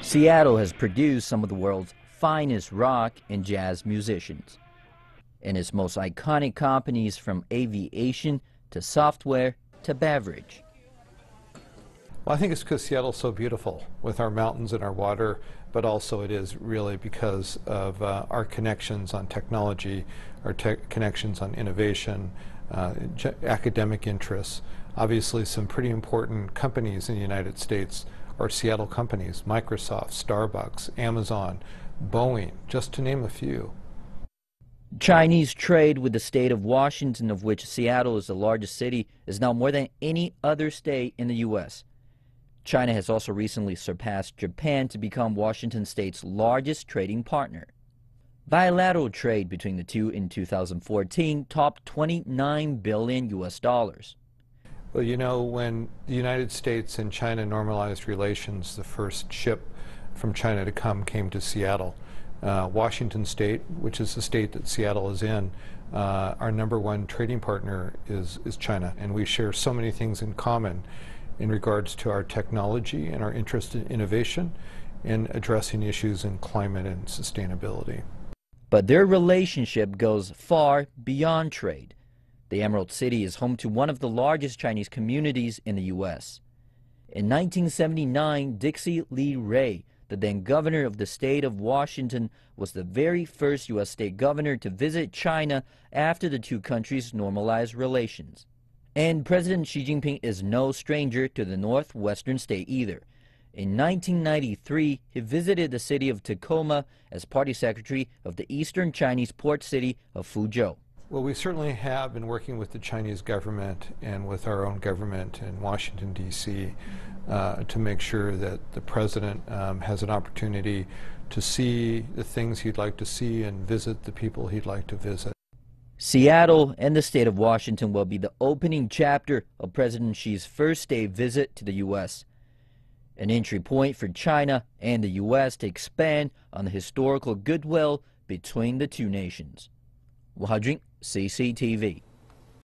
Seattle has produced some of the world's finest rock and jazz musicians, and its most iconic companies from aviation to software to beverage. Well, I think it's because Seattle's so beautiful with our mountains and our water, but also it is really because of our connections on technology, our connections on innovation, academic interests. Obviously, some pretty important companies in the United States are Seattle companies: Microsoft, Starbucks, Amazon, Boeing, just to name a few. Chinese trade with the state of Washington, of which Seattle is the largest city, is now more than any other state in the U.S. China has also recently surpassed Japan to become Washington State's largest trading partner. Bilateral trade between the two in 2014 topped $29 billion US. Well, you know, when the United States and China normalized relations, the first ship from China to come came to Seattle. Washington State, which is the state that Seattle is in, our #1 trading partner is China, and we share so many things in common in regards to our technology and our interest in innovation and addressing issues in climate and sustainability. But their relationship goes far beyond trade. The Emerald City is home to one of the largest Chinese communities in the U.S. In 1979, Dixie Lee Ray, the then governor of the state of Washington, was the very first U.S. state governor to visit China after the two countries normalized relations. And President Xi Jinping is no stranger to the northwestern state either. In 1993, he visited the city of Tacoma as party secretary of the eastern Chinese port city of Fuzhou. Well, we certainly have been working with the Chinese government and with our own government in Washington, D.C. To make sure that the president has an opportunity to see the things he'd like to see and visit the people he'd like to visit. Seattle and the state of Washington will be the opening chapter of President Xi's first state visit to the U.S., an entry point for China and the U.S. to expand on the historical goodwill between the two nations. Wah Jun, CCTV.